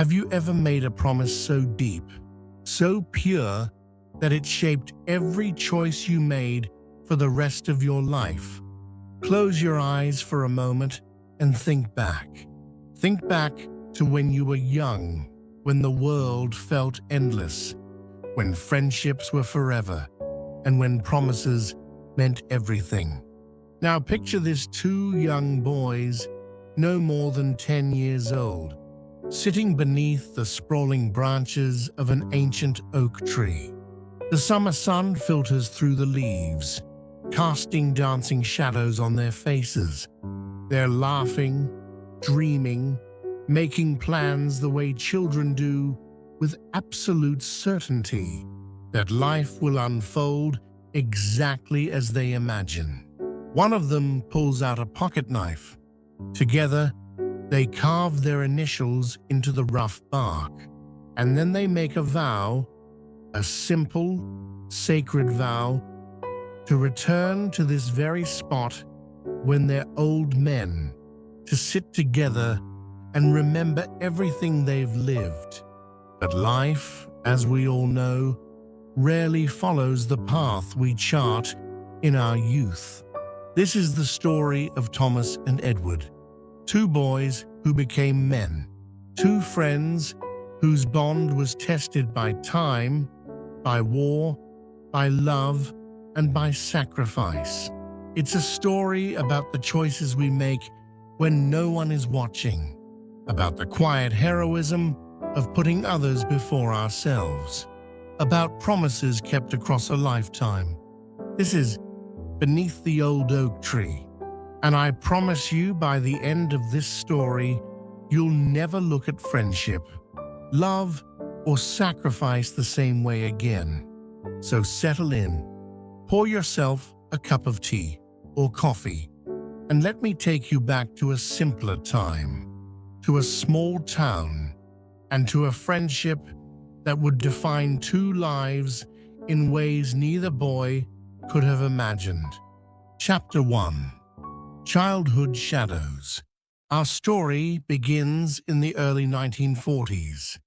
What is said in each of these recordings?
Have you ever made a promise so deep, so pure, that it shaped every choice you made for the rest of your life? Close your eyes for a moment and think back. Think back to when you were young, when the world felt endless, when friendships were forever, and when promises meant everything. Now picture these two young boys, no more than 10 years old, sitting beneath the sprawling branches of an ancient oak tree. The summer sun filters through the leaves, casting dancing shadows on their faces. They're laughing, dreaming, making plans the way children do, with absolute certainty that life will unfold exactly as they imagine. One of them pulls out a pocket knife. Together, they carve their initials into the rough bark, and then they make a vow, a simple, sacred vow, to return to this very spot when they're old men, to sit together and remember everything they've lived. But life, as we all know, rarely follows the path we chart in our youth. This is the story of Thomas and Edward, two boys who became men, two friends whose bond was tested by time, by war, by love, and by sacrifice. It's a story about the choices we make when no one is watching, about the quiet heroism of putting others before ourselves, about promises kept across a lifetime. This is Beneath the Old Oak Tree, and I promise you by the end of this story, you'll never look at friendship, love, or sacrifice the same way again. So settle in, pour yourself a cup of tea or coffee, and let me take you back to a simpler time, to a small town, and to a friendship that would define two lives in ways neither boy could have imagined. Chapter 1. Childhood Shadows. Our story begins in the early 1940s,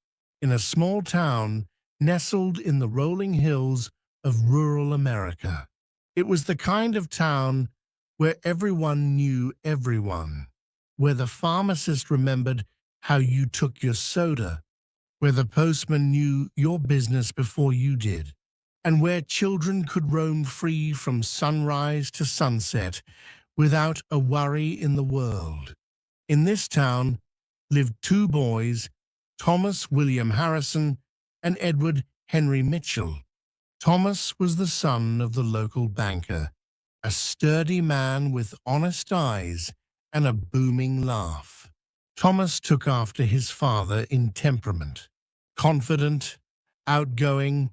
in a small town nestled in the rolling hills of rural America. It was the kind of town where everyone knew everyone, where the pharmacist remembered how you took your soda, where the postman knew your business before you did, and where children could roam free from sunrise to sunset without a worry in the world. In this town lived two boys, Thomas William Harrison and Edward Henry Mitchell. Thomas was the son of the local banker, a sturdy man with honest eyes and a booming laugh. Thomas took after his father in temperament, confident, outgoing,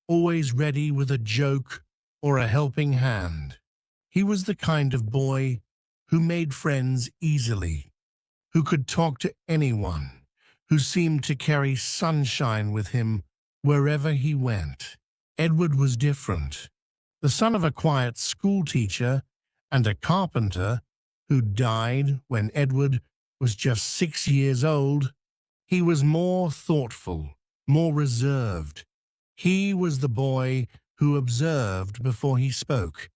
always ready with a joke or a helping hand. He was the kind of boy who made friends easily, who could talk to anyone, who seemed to carry sunshine with him wherever he went. Edward was different. The son of a quiet schoolteacher and a carpenter who died when Edward was just 6 years old, he was more thoughtful, more reserved. He was the boy who observed before he spoke,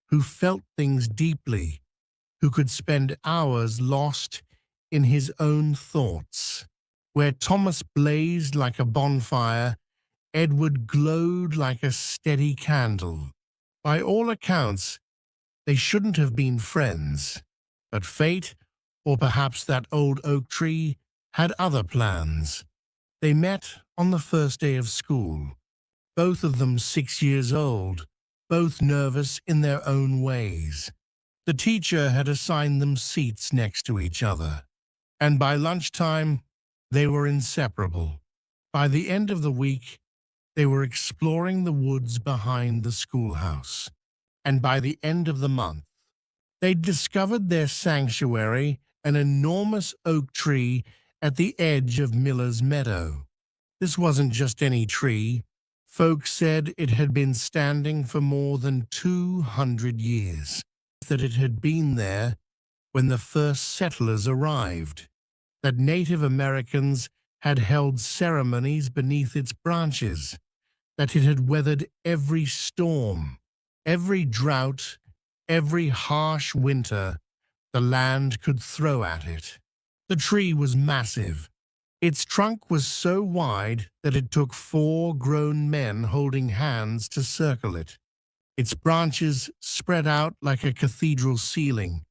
who felt things deeply, who could spend hours lost in his own thoughts. Where Thomas blazed like a bonfire, Edward glowed like a steady candle. By all accounts, they shouldn't have been friends, but fate, or perhaps that old oak tree, had other plans. They met on the first day of school, both of them 6 years old, both nervous in their own ways. The teacher had assigned them seats next to each other, and by lunchtime, they were inseparable. By the end of the week, they were exploring the woods behind the schoolhouse, and by the end of the month, they'd discovered their sanctuary, an enormous oak tree at the edge of Miller's Meadow. This wasn't just any tree. Folks said it had been standing for more than 200 years, that it had been there when the first settlers arrived, that Native Americans had held ceremonies beneath its branches, that it had weathered every storm, every drought, every harsh winter the land could throw at it. The tree was massive. Its trunk was so wide that it took 4 grown men holding hands to circle it. Its branches spread out like a cathedral ceiling,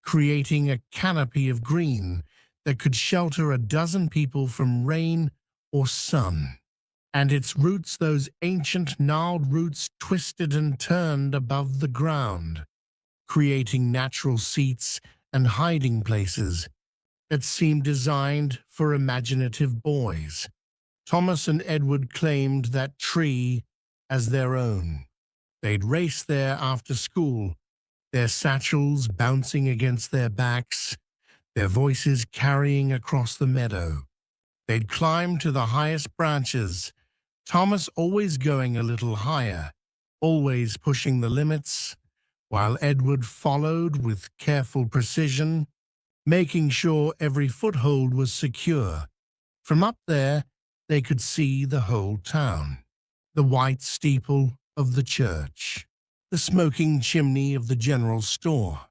creating a canopy of green that could shelter a dozen people from rain or sun. And its roots, those ancient gnarled roots, twisted and turned above the ground, creating natural seats and hiding places that seemed designed for imaginative boys. Thomas and Edward claimed that tree as their own. They'd race there after school, their satchels bouncing against their backs, their voices carrying across the meadow. They'd climb to the highest branches, Thomas always going a little higher, always pushing the limits, while Edward followed with careful precision, making sure every foothold was secure. From up there, they could see the whole town, the white steeple of the church, the smoking chimney of the general store,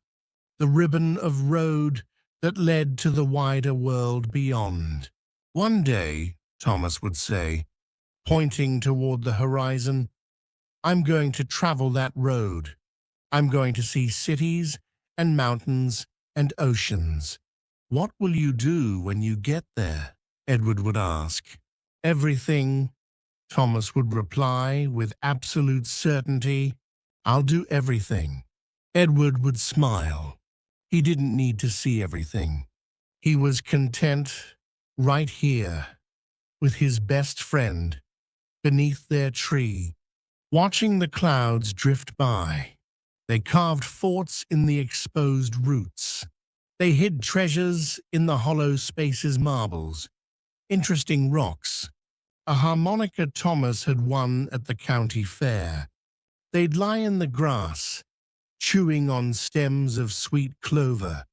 the ribbon of road that led to the wider world beyond. One day, Thomas would say, pointing toward the horizon, I'm going to travel that road. I'm going to see cities and mountains and oceans. What will you do when you get there? Edward would ask. Everything, Thomas would reply with absolute certainty. I'll do everything. Edward would smile. He didn't need to see everything. He was content right here with his best friend beneath their tree, watching the clouds drift by. They carved forts in the exposed roots. They hid treasures in the hollow spaces, marbles, interesting rocks, a harmonica Thomas had won at the county fair. They'd lie in the grass, chewing on stems of sweet clover,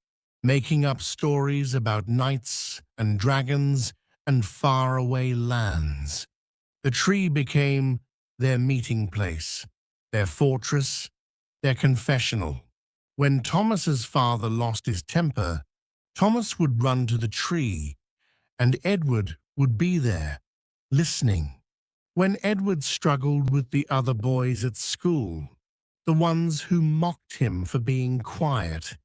making up stories about knights and dragons and faraway lands. The tree became their meeting place, their fortress, their confessional. When Thomas's father lost his temper, Thomas would run to the tree, and Edward would be there, listening. When Edward struggled with the other boys at school, the ones who mocked him for being quiet,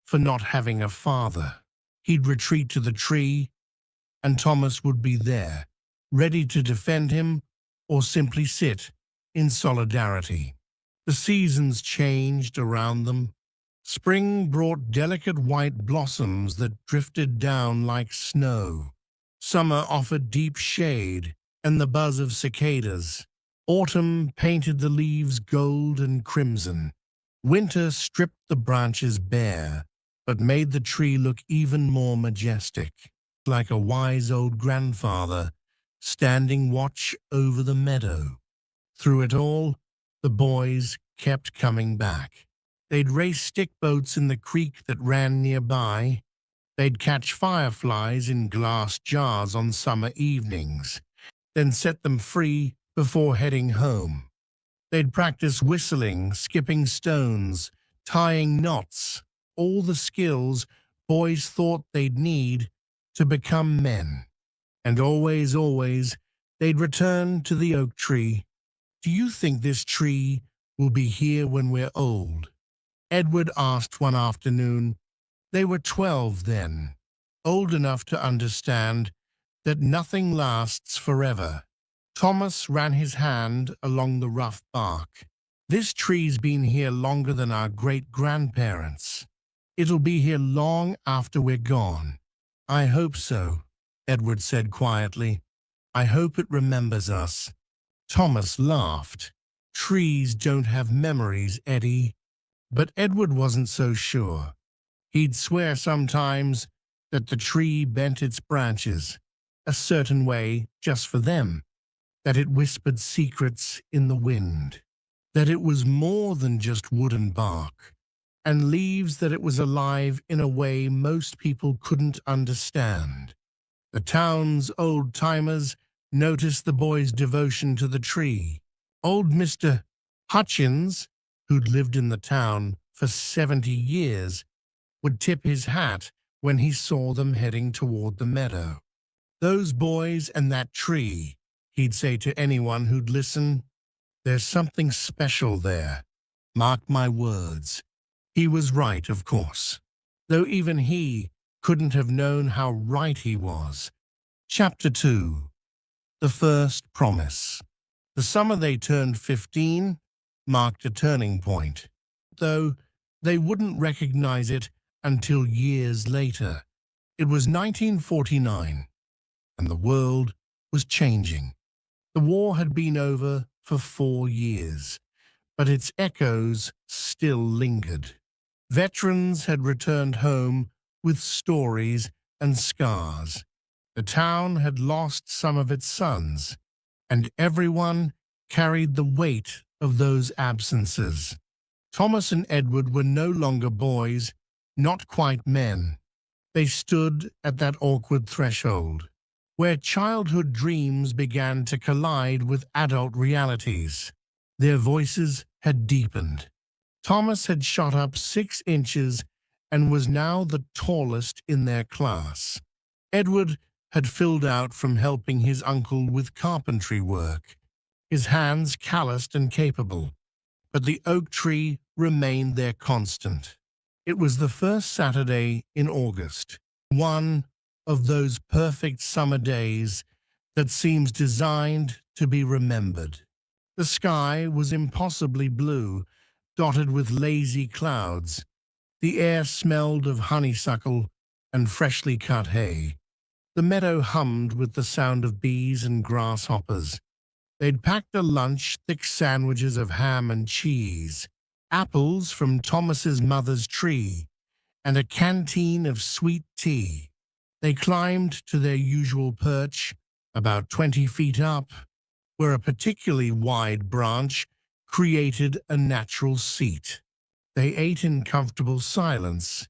for not having a father, he'd retreat to the tree, and Thomas would be there, ready to defend him or simply sit in solidarity. The seasons changed around them. Spring brought delicate white blossoms that drifted down like snow. Summer offered deep shade and the buzz of cicadas. Autumn painted the leaves gold and crimson. Winter stripped the branches bare, but made the tree look even more majestic, like a wise old grandfather standing watch over the meadow. Through it all, the boys kept coming back. They'd race stick boats in the creek that ran nearby. They'd catch fireflies in glass jars on summer evenings, then set them free before heading home. They'd practice whistling, skipping stones, tying knots, all the skills boys thought they'd need to become men. And always, always, they'd return to the oak tree. Do you think this tree will be here when we're old? Edward asked one afternoon. They were 12 then, old enough to understand that nothing lasts forever. Thomas ran his hand along the rough bark. This tree's been here longer than our great-grandparents. It'll be here long after we're gone. I hope so, Edward said quietly. I hope it remembers us. Thomas laughed. Trees don't have memories, Eddie. But Edward wasn't so sure. He'd swear sometimes that the tree bent its branches a certain way just for them, that it whispered secrets in the wind, that it was more than just wood and bark, and leaves, that it was alive in a way most people couldn't understand. The town's old-timers noticed the boy's devotion to the tree. Old Mr. Hutchins, who'd lived in the town for 70 years, would tip his hat when he saw them heading toward the meadow. "Those boys and that tree," he'd say to anyone who'd listen. "There's something special there. Mark my words." He was right, of course, though even he couldn't have known how right he was. Chapter 2. The First Promise. The summer they turned 15 marked a turning point, though they wouldn't recognize it until years later. It was 1949, and the world was changing. The war had been over for 4 years, but its echoes still lingered. Veterans had returned home with stories and scars. The town had lost some of its sons, and everyone carried the weight of those absences. Thomas and Edward were no longer boys, not quite men. They stood at that awkward threshold, where childhood dreams began to collide with adult realities. Their voices had deepened. Thomas had shot up 6 inches and was now the tallest in their class. Edward had filled out from helping his uncle with carpentry work, his hands calloused and capable, but the oak tree remained their constant. It was the first Saturday in August, one of those perfect summer days that seems designed to be remembered. The sky was impossibly blue, dotted with lazy clouds. The air smelled of honeysuckle and freshly cut hay. The meadow hummed with the sound of bees and grasshoppers. They'd packed a lunch, thick sandwiches of ham and cheese, apples from Thomas's mother's tree, and a canteen of sweet tea. They climbed to their usual perch, about 20 feet up, where a particularly wide branch created a natural seat. They ate in comfortable silence,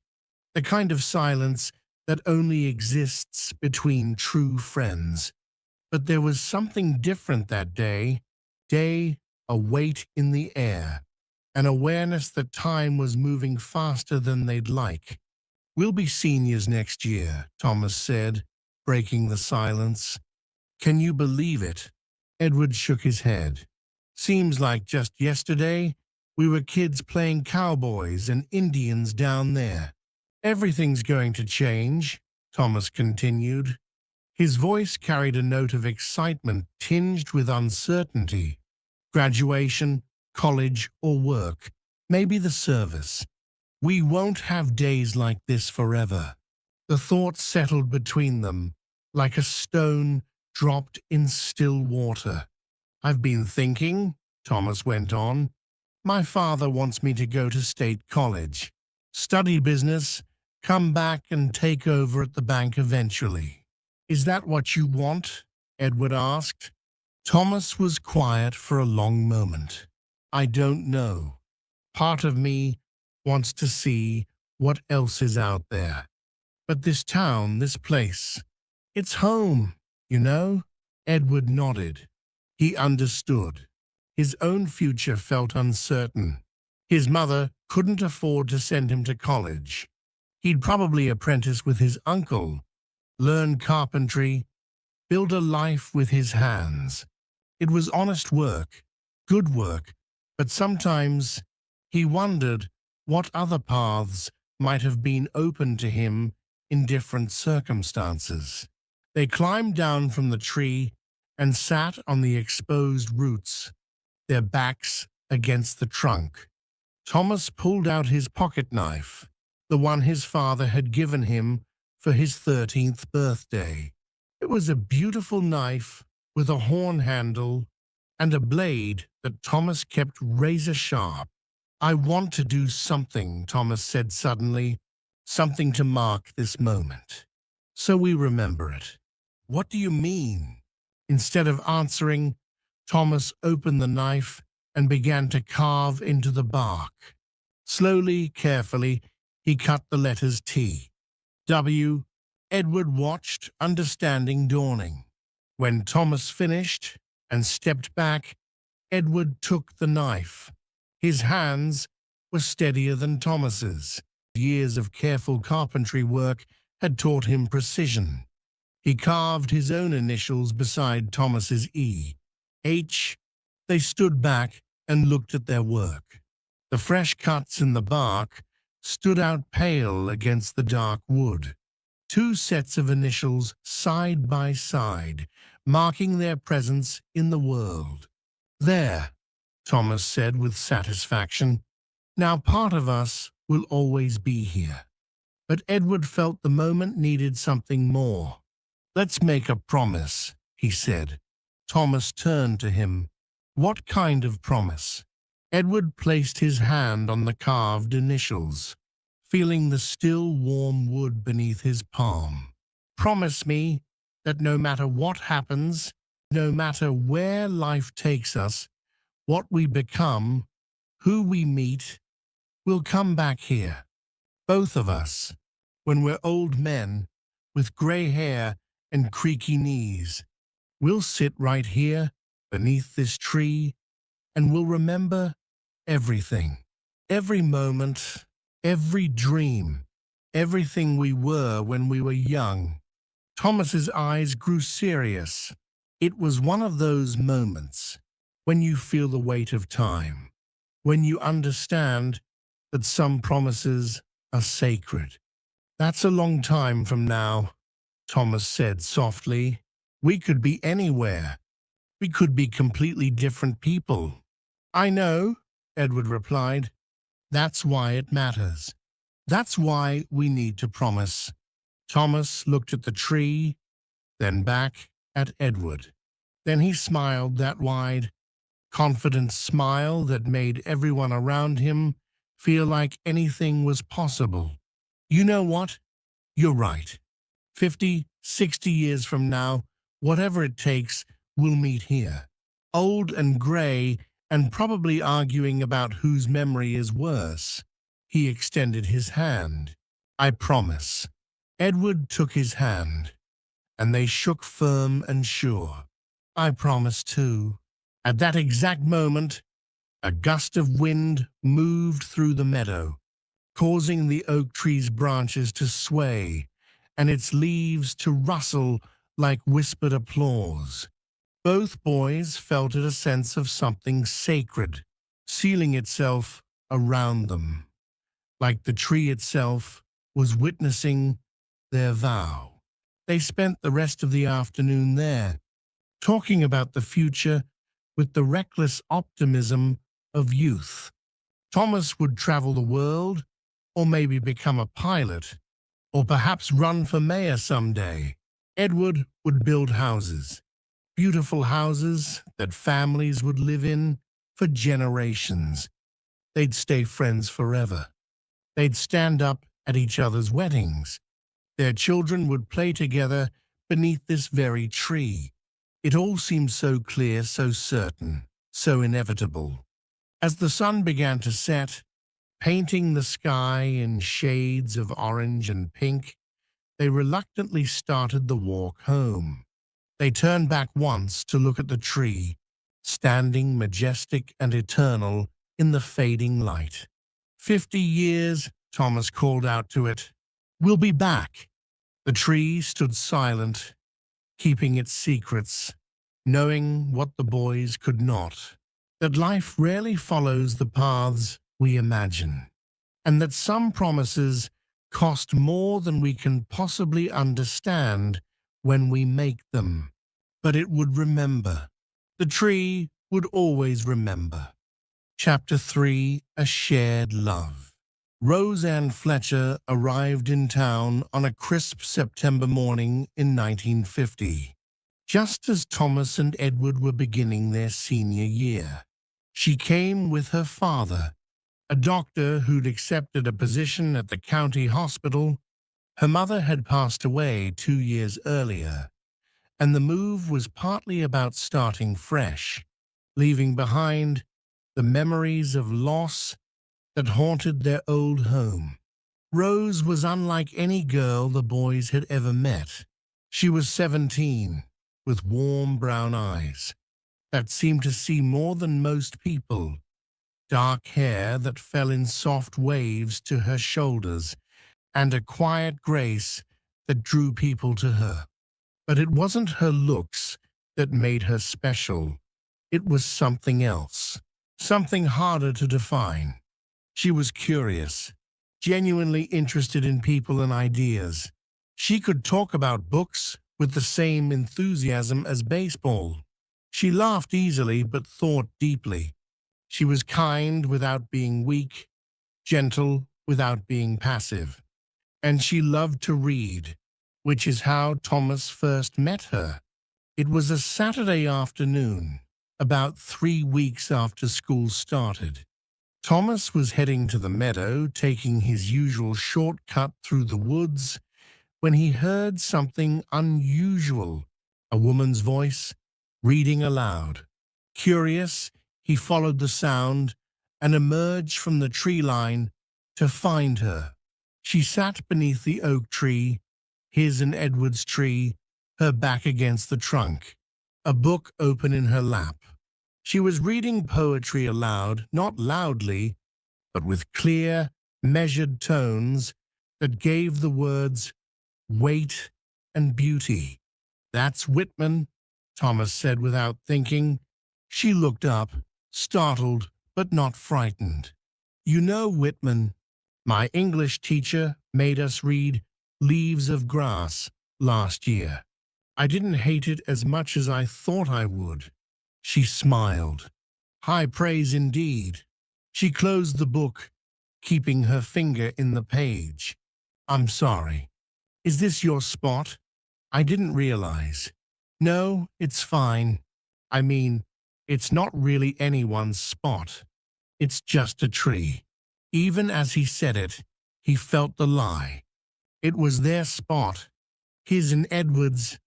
the kind of silence that only exists between true friends. But there was something different that day, a weight in the air, an awareness that time was moving faster than they'd like. "We'll be seniors next year," Thomas said, breaking the silence. "Can you believe it?" Edward shook his head. "Seems like just yesterday we were kids playing cowboys and Indians down there." "Everything's going to change," Thomas continued. His voice carried a note of excitement tinged with uncertainty. "Graduation, college, or work, maybe the service. We won't have days like this forever." The thought settled between them like a stone dropped in still water. "I've been thinking," Thomas went on. "My father wants me to go to state college, study business, come back and take over at the bank eventually." "Is that what you want?" Edward asked. Thomas was quiet for a long moment. "I don't know. Part of me wants to see what else is out there. But this town, this place, it's home, you know?" Edward nodded. He understood. His own future felt uncertain. His mother couldn't afford to send him to college. He'd probably apprentice with his uncle, learn carpentry, build a life with his hands. It was honest work, good work, but sometimes he wondered what other paths might have been open to him in different circumstances. They climbed down from the tree and sat on the exposed roots, their backs against the trunk. Thomas pulled out his pocket knife, the one his father had given him for his 13th birthday. It was a beautiful knife with a horn handle and a blade that Thomas kept razor sharp. "I want to do something," Thomas said suddenly, "something to mark this moment, so we remember it." "What do you mean?" Instead of answering, Thomas opened the knife and began to carve into the bark. Slowly, carefully, he cut the letters T, W, Edward watched, understanding dawning. When Thomas finished and stepped back, Edward took the knife. His hands were steadier than Thomas's. Years of careful carpentry work had taught him precision. He carved his own initials beside Thomas's E. H. They stood back and looked at their work. The fresh cuts in the bark stood out pale against the dark wood. Two sets of initials side by side, marking their presence in the world. "There," Thomas said with satisfaction. "Now part of us will always be here." But Edward felt the moment needed something more. "Let's make a promise," he said. Thomas turned to him. "What kind of promise?" Edward placed his hand on the carved initials, feeling the still warm wood beneath his palm. "Promise me that no matter what happens, no matter where life takes us, what we become, who we meet, we'll come back here, both of us, when we're old men with gray hair and creaky knees. We'll sit right here beneath this tree, and we'll remember everything, every moment, every dream, everything we were when we were young." Thomas's eyes grew serious. It was one of those moments when you feel the weight of time, when you understand that some promises are sacred. "That's a long time from now," Thomas said softly. "We could be anywhere. We could be completely different people." "I know," Edward replied. "That's why it matters. That's why we need to promise." Thomas looked at the tree, then back at Edward. Then he smiled, that wide, confident smile that made everyone around him feel like anything was possible. "You know what? You're right. 50, 60 years from now, whatever it takes, we'll meet here. Old and gray, and probably arguing about whose memory is worse." He extended his hand. "I promise." Edward took his hand, and they shook firm and sure. "I promise too." At that exact moment, a gust of wind moved through the meadow, causing the oak tree's branches to sway and its leaves to rustle like whispered applause. Both boys felt a sense of something sacred sealing itself around them, like the tree itself was witnessing their vow. They spent the rest of the afternoon there, talking about the future with the reckless optimism of youth. Thomas would travel the world, or maybe become a pilot, or perhaps run for mayor someday. Edward would build houses, beautiful houses that families would live in for generations. They'd stay friends forever. They'd stand up at each other's weddings. Their children would play together beneath this very tree. It all seemed so clear, so certain, so inevitable. As the sun began to set, painting the sky in shades of orange and pink, they reluctantly started the walk home. They turned back once to look at the tree, standing majestic and eternal in the fading light. 50 years, Thomas called out to it. "We'll be back." The tree stood silent, keeping its secrets, knowing what the boys could not, that life rarely follows the paths we imagine, and that some promises cost more than we can possibly understand when we make them. But it would remember. The tree would always remember. Chapter 3: A Shared Love. Roseanne Fletcher arrived in town on a crisp September morning in 1950, just as Thomas and Edward were beginning their senior year. She came with her father, a doctor who'd accepted a position at the county hospital. Her mother had passed away 2 years earlier, and the move was partly about starting fresh, leaving behind the memories of loss that haunted their old home. Rose was unlike any girl the boys had ever met. She was 17, with warm brown eyes that seemed to see more than most people, dark hair that fell in soft waves to her shoulders, and a quiet grace that drew people to her. But it wasn't her looks that made her special. It was something else, something harder to define. She was curious, genuinely interested in people and ideas. She could talk about books with the same enthusiasm as baseball. She laughed easily but thought deeply. She was kind without being weak, gentle without being passive. And she loved to read, which is how Thomas first met her. It was a Saturday afternoon, about 3 weeks after school started. Thomas was heading to the meadow, taking his usual shortcut through the woods, when he heard something unusual, a woman's voice, reading aloud. Curious, he followed the sound and emerged from the tree line to find her. She sat beneath the oak tree, his and Edward's tree, her back against the trunk, a book open in her lap. She was reading poetry aloud, not loudly, but with clear, measured tones that gave the words weight and beauty. "That's Whitman," Thomas said without thinking. She looked up, startled but not frightened. "You know Whitman. My English teacher made us read Leaves of Grass last year. I didn't hate it as much as I thought I would." She smiled. High praise indeed. She closed the book, keeping her finger in the page. "I'm sorry. Is this your spot? I didn't realize." "No, it's fine. I mean, it's not really anyone's spot. It's just a tree." Even as he said it, he felt the lie. It was their spot, his and Edward's,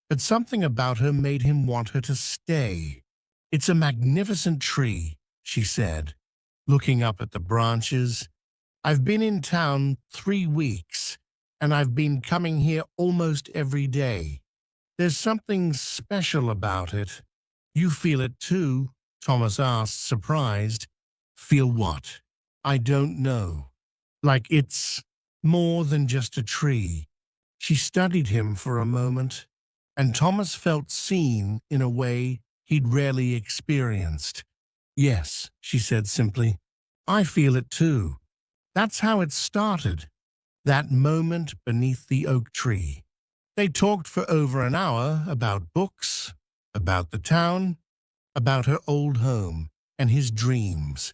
but something about her made him want her to stay. "It's a magnificent tree," she said, looking up at the branches. "I've been in town 3 weeks, and I've been coming here almost every day. There's something special about it." "You feel it too?" Thomas asked, surprised. "Feel what?" "I don't know. Like it's more than just a tree." She studied him for a moment, and Thomas felt seen in a way he'd rarely experienced. "Yes," she said simply. "I feel it too. That's how it started, that moment beneath the oak tree." They talked for over an hour about books, about the town, about her old home, and his dreams.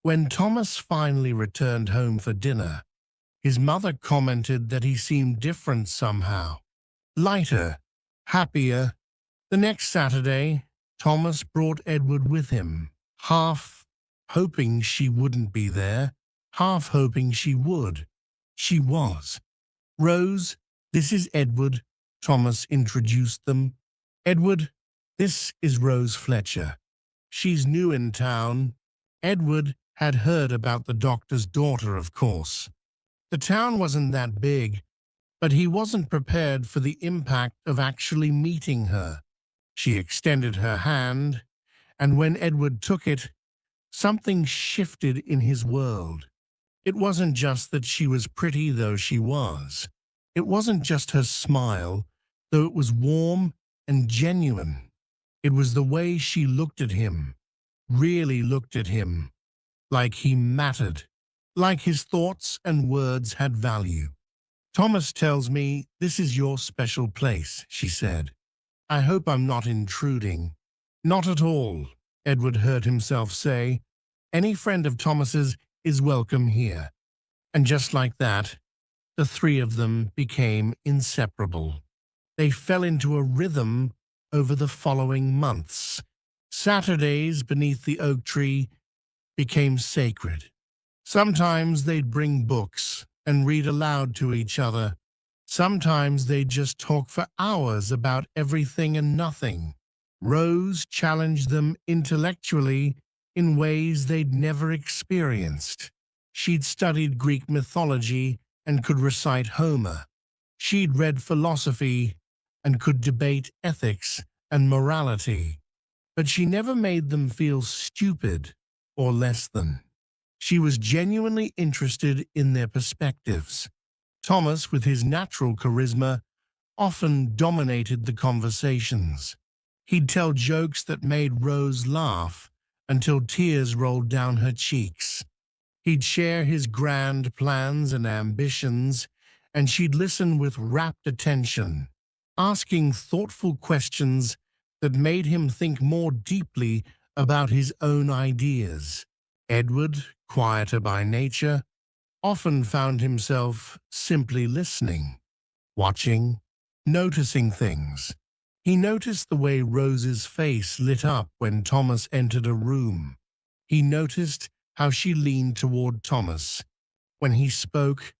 When Thomas finally returned home for dinner, his mother commented that he seemed different somehow. Lighter, happier. The next Saturday, Thomas brought Edward with him, half hoping she wouldn't be there, half hoping she would. She was. "Rose, this is Edward," Thomas introduced them. "Edward, this is Rose Fletcher. She's new in town." Edward had heard about the doctor's daughter, of course. The town wasn't that big, but he wasn't prepared for the impact of actually meeting her. She extended her hand, and when Edward took it, something shifted in his world. It wasn't just that she was pretty, though she was. It wasn't just her smile, though it was warm and genuine. It was the way she looked at him, really looked at him, like he mattered, like his thoughts and words had value. "Thomas tells me this is your special place," she said. "I hope I'm not intruding." "Not at all," Edward heard himself say. "Any friend of Thomas's is welcome here." And just like that, the three of them became inseparable. They fell into a rhythm over the following months. Saturdays beneath the oak tree became sacred. Sometimes they'd bring books and read aloud to each other. Sometimes they'd just talk for hours about everything and nothing. Rose challenged them intellectually in ways they'd never experienced. She'd studied Greek mythology and could recite Homer. She'd read philosophy and could debate ethics and morality, but she never made them feel stupid or less than. She was genuinely interested in their perspectives. Thomas, with his natural charisma, often dominated the conversations. He'd tell jokes that made Rose laugh until tears rolled down her cheeks. He'd share his grand plans and ambitions, and she'd listen with rapt attention, asking thoughtful questions that made him think more deeply about his own ideas. Edward, quieter by nature, often found himself simply listening, watching, noticing things. He noticed the way Rose's face lit up when Thomas entered a room. He noticed how she leaned toward Thomas when he spoke,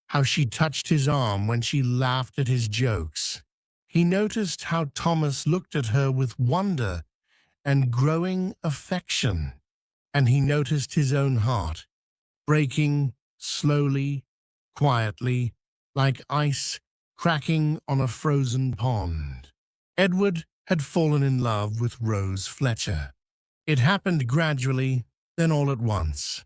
how she touched his arm when she laughed at his jokes. He noticed how Thomas looked at her with wonder and growing affection, and he noticed his own heart breaking slowly, quietly, like ice cracking on a frozen pond. Edward had fallen in love with Rose Fletcher. It happened gradually, then all at once.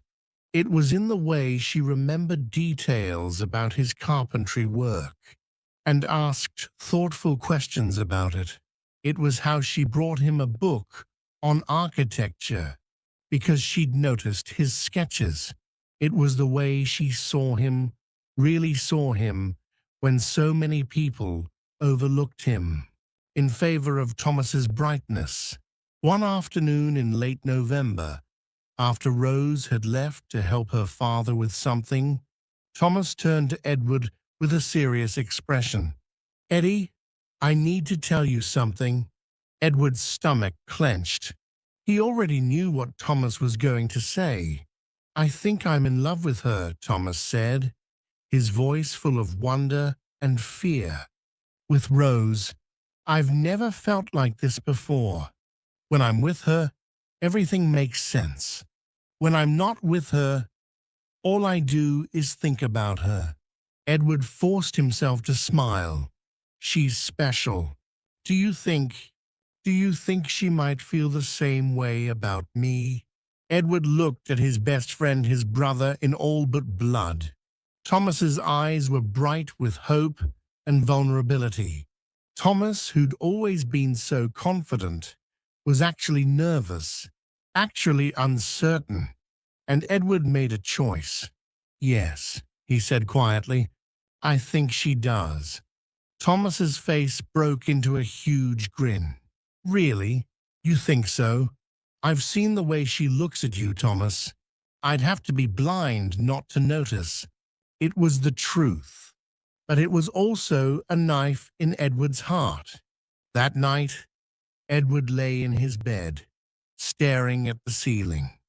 It was in the way she remembered details about his carpentry work and asked thoughtful questions about it. It was how she brought him a book on architecture because she'd noticed his sketches. It was the way she saw him, really saw him, when so many people overlooked him in favor of Thomas's brightness. One afternoon in late November, after Rose had left to help her father with something, Thomas turned to Edward with a serious expression. "Eddie, I need to tell you something." Edward's stomach clenched. He already knew what Thomas was going to say. "I think I'm in love with her," Thomas said, his voice full of wonder and fear. "With Rose, I've never felt like this before. When I'm with her, everything makes sense. When I'm not with her, all I do is think about her." Edward forced himself to smile. "She's special. Do you think she might feel the same way about me?" Edward looked at his best friend, his brother, in all but blood. Thomas's eyes were bright with hope and vulnerability. Thomas, who'd always been so confident, was actually nervous, actually uncertain, and Edward made a choice. "Yes," he said quietly, "I think she does." Thomas's face broke into a huge grin. "Really? You think so? I've seen the way she looks at you, Thomas. I'd have to be blind not to notice." It was the truth, but it was also a knife in Edward's heart. That night, Edward lay in his bed, staring at the ceiling.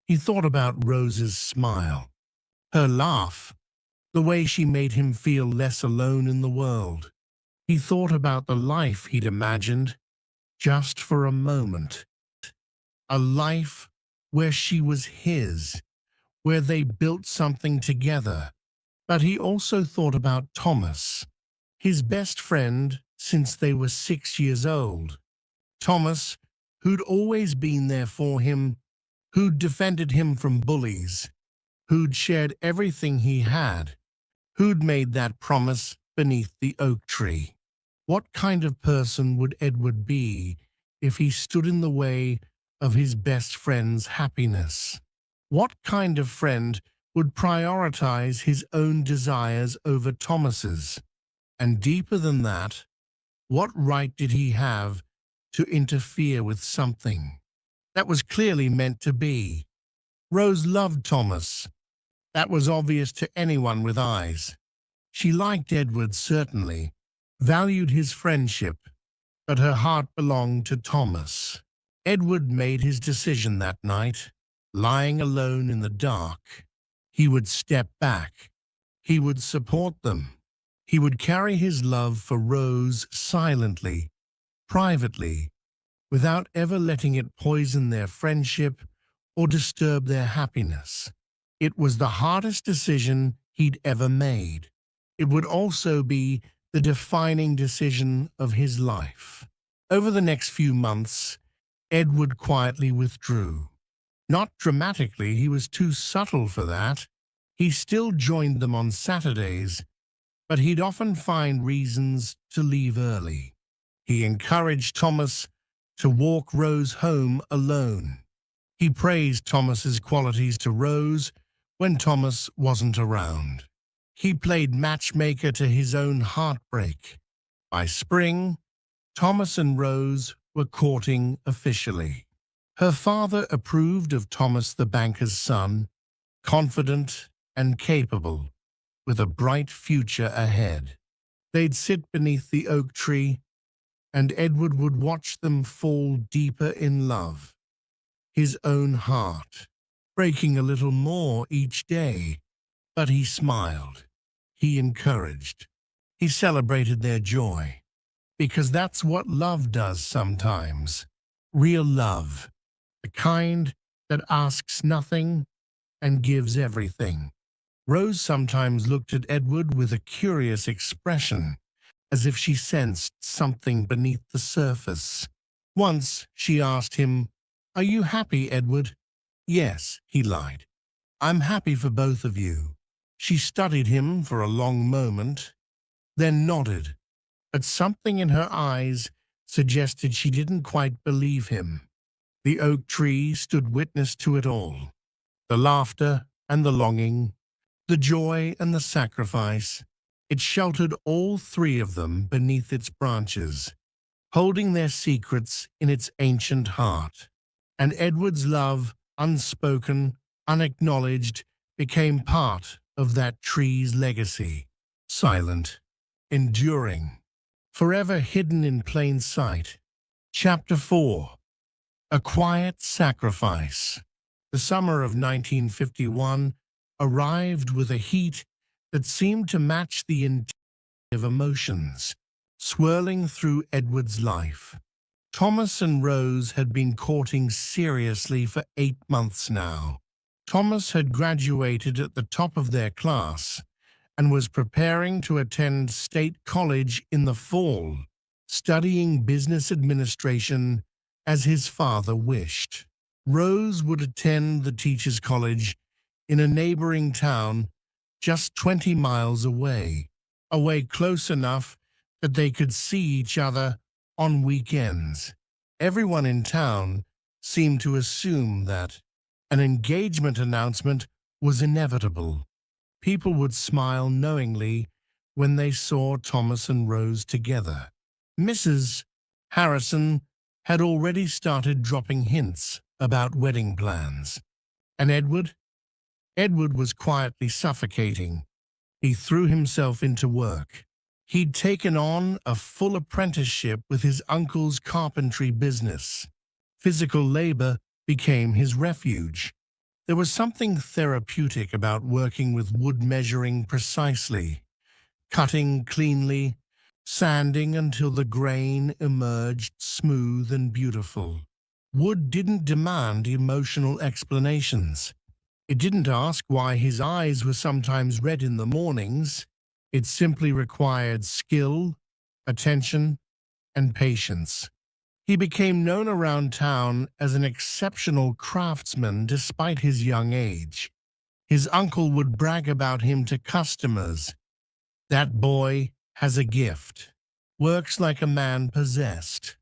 He thought about Rose's smile, her laugh, the way she made him feel less alone in the world. He thought about the life he'd imagined, just for a moment. A life where she was his, where they built something together. But he also thought about Thomas, his best friend since they were 6 years old. Thomas, who'd always been there for him, who'd defended him from bullies, who'd shared everything he had, who'd made that promise beneath the oak tree. What kind of person would Edward be if he stood in the way of his best friend's happiness? What kind of friend would prioritize his own desires over Thomas's? And deeper than that, what right did he have to interfere with something that was clearly meant to be? Rose loved Thomas. That was obvious to anyone with eyes. She liked Edward, certainly, valued his friendship, but her heart belonged to Thomas. Edward made his decision that night, lying alone in the dark. He would step back. He would support them. He would carry his love for Rose silently, privately, without ever letting it poison their friendship or disturb their happiness. It was the hardest decision he'd ever made. It would also be the defining decision of his life. Over the next few months, Edward quietly withdrew. Not dramatically, he was too subtle for that. He still joined them on Saturdays, but he'd often find reasons to leave early. He encouraged Thomas to walk Rose home alone. He praised Thomas's qualities to Rose when Thomas wasn't around. He played matchmaker to his own heartbreak. By spring, Thomas and Rose were courting officially. Her father approved of Thomas the banker's son, confident and capable, with a bright future ahead. They'd sit beneath the oak tree, and Edward would watch them fall deeper in love, his own heart breaking a little more each day. But he smiled. He encouraged. He celebrated their joy, because that's what love does sometimes. Real love, the kind that asks nothing and gives everything. Rose sometimes looked at Edward with a curious expression, as if she sensed something beneath the surface. Once she asked him, "Are you happy, Edward?" "Yes," he lied. "I'm happy for both of you." She studied him for a long moment, then nodded, but something in her eyes suggested she didn't quite believe him. The oak tree stood witness to it all. The laughter and the longing, the joy and the sacrifice. It sheltered all three of them beneath its branches, holding their secrets in its ancient heart. And Edward's love, unspoken, unacknowledged, became part of that tree's legacy. Silent, enduring, forever hidden in plain sight. Chapter 4. A Quiet Sacrifice. The summer of 1951 arrived with a heat that seemed to match the intensity of emotions swirling through Edward's life. Thomas and Rose had been courting seriously for 8 months now. Thomas had graduated at the top of their class and was preparing to attend state college in the fall, studying business administration as his father wished. Rose would attend the teachers' college in a neighboring town just 20 miles away close enough that they could see each other on weekends. Everyone in town seemed to assume that an engagement announcement was inevitable. People would smile knowingly when they saw Thomas and Rose together. Mrs. Harrison had already started dropping hints about wedding plans. And Edward was quietly suffocating. He threw himself into work. He'd taken on a full apprenticeship with his uncle's carpentry business. Physical labor became his refuge. There was something therapeutic about working with wood, measuring precisely, cutting cleanly, sanding until the grain emerged smooth and beautiful. Wood didn't demand emotional explanations. It didn't ask why his eyes were sometimes red in the mornings. It simply required skill, attention, and patience. He became known around town as an exceptional craftsman despite his young age. His uncle would brag about him to customers. "That boy has a gift. Works like a man possessed."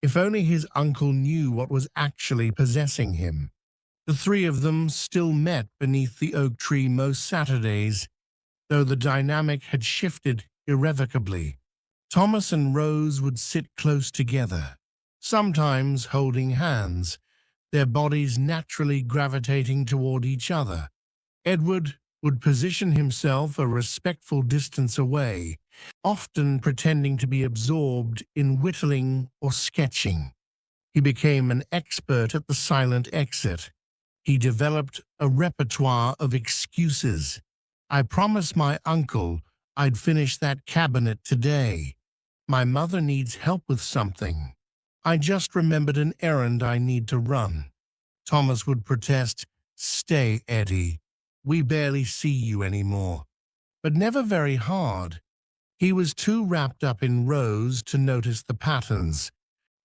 If only his uncle knew what was actually possessing him. The three of them still met beneath the oak tree most Saturdays, though the dynamic had shifted irrevocably. Thomas and Rose would sit close together, sometimes holding hands, their bodies naturally gravitating toward each other. Edward would position himself a respectful distance away, often pretending to be absorbed in whittling or sketching. He became an expert at the silent exit. He developed a repertoire of excuses. "I promised my uncle I'd finish that cabinet today. My mother needs help with something. I just remembered an errand I need to run." Thomas would protest, "Stay, Eddie. We barely see you anymore." but never very hard. He was too wrapped up in Rose to notice the patterns,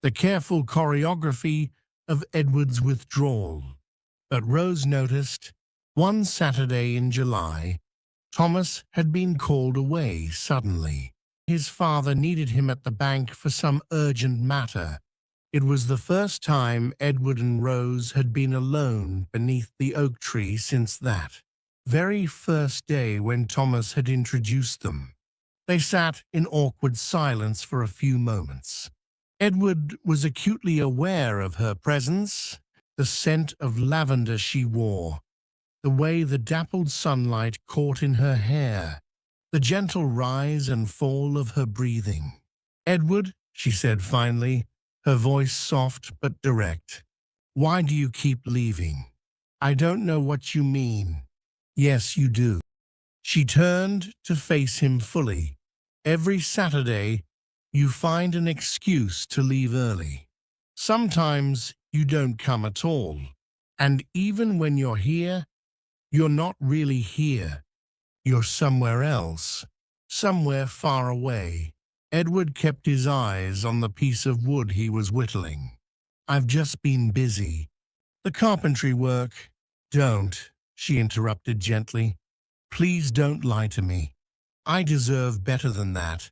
the careful choreography of Edward's withdrawal. But Rose noticed. One Saturday in July, Thomas had been called away suddenly. His father needed him at the bank for some urgent matter. It was the first time Edward and Rose had been alone beneath the oak tree since that very first day when Thomas had introduced them. They sat in awkward silence for a few moments. Edward was acutely aware of her presence, the scent of lavender she wore, the way the dappled sunlight caught in her hair, the gentle rise and fall of her breathing. "Edward," she said finally, her voice soft but direct, "why do you keep leaving? I don't know what you mean." "Yes, you do." She turned to face him fully. "Every Saturday, you find an excuse to leave early. Sometimes you don't come at all. And even when you're here, you're not really here. You're somewhere else, somewhere far away." Edward kept his eyes on the piece of wood he was whittling. "I've just been busy. The carpentry work." "Don't," she interrupted gently. "Please don't lie to me. I deserve better than that.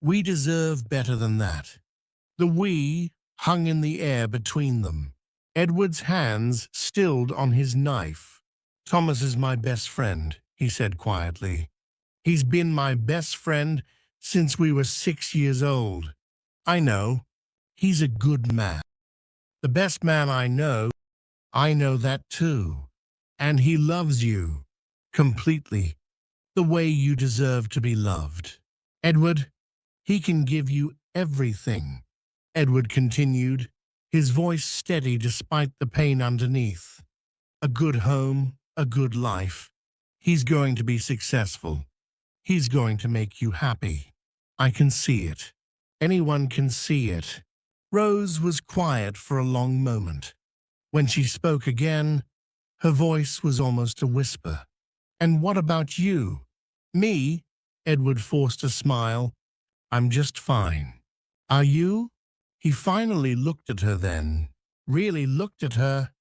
We deserve better than that." The "we" hung in the air between them. Edward's hands stilled on his knife. "Thomas is my best friend," he said quietly. "He's been my best friend since we were 6 years old. I know. He's a good man. The best man I know. I know that too. And he loves you. Completely. The way you deserve to be loved. Edward, he can give you everything." Edward continued, his voice steady despite the pain underneath. "A good home, a good life. He's going to be successful. He's going to make you happy. I can see it. Anyone can see it." Rose was quiet for a long moment. When she spoke again, her voice was almost a whisper. "And what about you?" "Me?" Edward forced a smile. "I'm just fine." "Are you?" He finally looked at her then, really looked at her.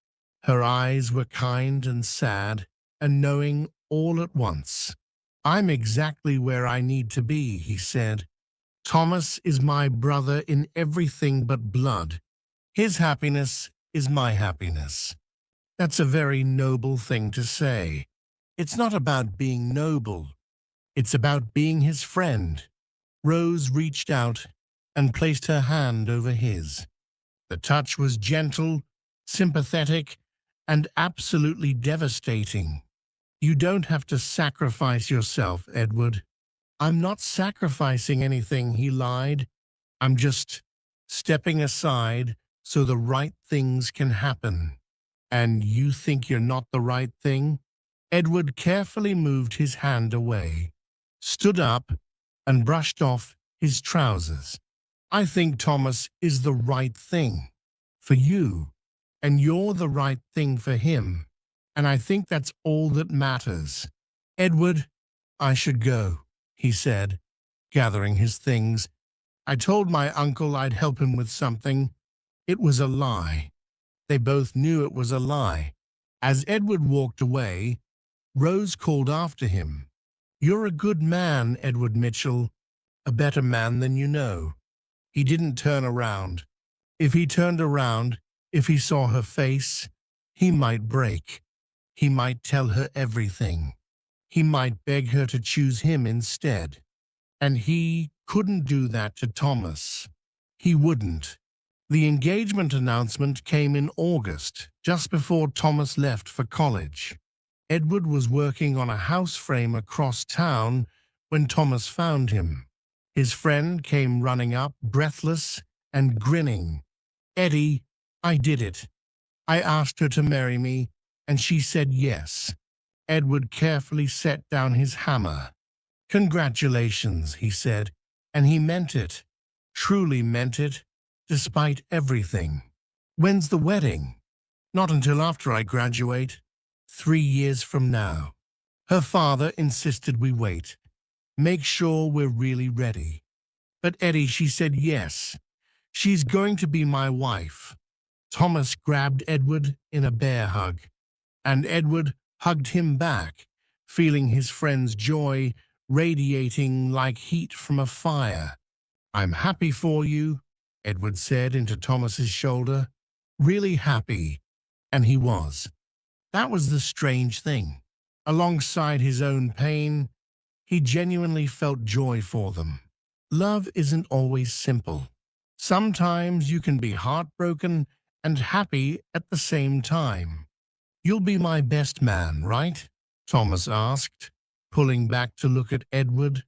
Her eyes were kind and sad and knowing all at once. "I'm exactly where I need to be," he said. "Thomas is my brother in everything but blood. His happiness is my happiness." That's a very noble thing to say. It's not about being noble. It's about being his friend. Rose reached out and placed her hand over his. The touch was gentle, sympathetic, and absolutely devastating. "You don't have to sacrifice yourself, Edward." "I'm not sacrificing anything," he lied. "I'm just stepping aside so the right things can happen." "And you think you're not the right thing?" Edward carefully moved his hand away, stood up, and brushed off his trousers. "I think Thomas is the right thing for you, and you're the right thing for him, and I think that's all that matters." "Edward, I should go," he said, gathering his things. "I told my uncle I'd help him with something. It was a lie." They both knew it was a lie. As Edward walked away, Rose called after him, "You're a good man, Edward Mitchell, a better man than you know." He didn't turn around. If he turned around, if he saw her face, he might break. He might tell her everything. He might beg her to choose him instead. And he couldn't do that to Thomas. He wouldn't. The engagement announcement came in August, just before Thomas left for college. Edward was working on a house frame across town when Thomas found him. His friend came running up, breathless and grinning. "Eddie, I did it. I asked her to marry me, and she said yes." Edward carefully set down his hammer. "Congratulations," he said, and he meant it, truly meant it, despite everything. "When's the wedding?" "Not until after I graduate. 3 years from now." Her father insisted we wait. Make sure we're really ready." But Eddie, she said yes. She's going to be my wife. Thomas grabbed Edward in a bear hug, and Edward hugged him back, feeling his friend's joy radiating like heat from a fire. "I'm happy for you," Edward said into Thomas's shoulder. "Really happy." And he was. That was the strange thing. Alongside his own pain, he genuinely felt joy for them. Love isn't always simple. Sometimes you can be heartbroken and happy at the same time. "You'll be my best man, right?" Thomas asked, pulling back to look at Edward.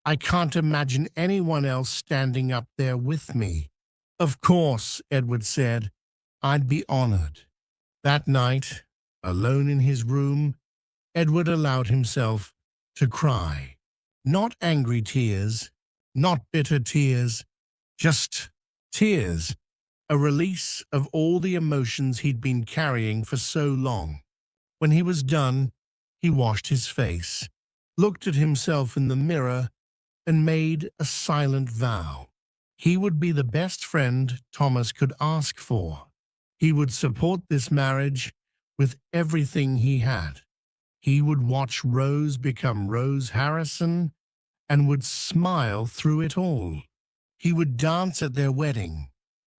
"I can't imagine anyone else standing up there with me." "Of course," Edward said. "I'd be honored." That night, alone in his room, Edward allowed himself to cry. Not angry tears, not bitter tears, just tears, a release of all the emotions he'd been carrying for so long. When he was done, he washed his face, looked at himself in the mirror, and made a silent vow. He would be the best friend Thomas could ask for. He would support this marriage with everything he had. He would watch Rose become Rose Harrison and would smile through it all. He would dance at their wedding,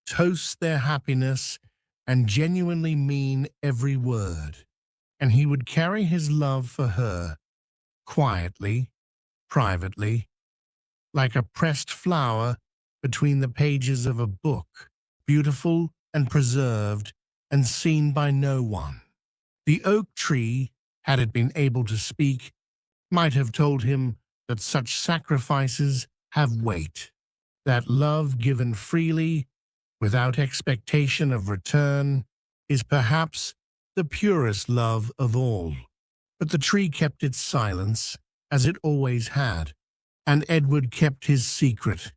toast their happiness, and genuinely mean every word. And he would carry his love for her quietly, privately, like a pressed flower between the pages of a book, beautiful and preserved and seen by no one. The oak tree, had it been able to speak, might have told him that such sacrifices have weight, that love given freely, without expectation of return, is perhaps the purest love of all. But the tree kept its silence, as it always had, and Edward kept his secret.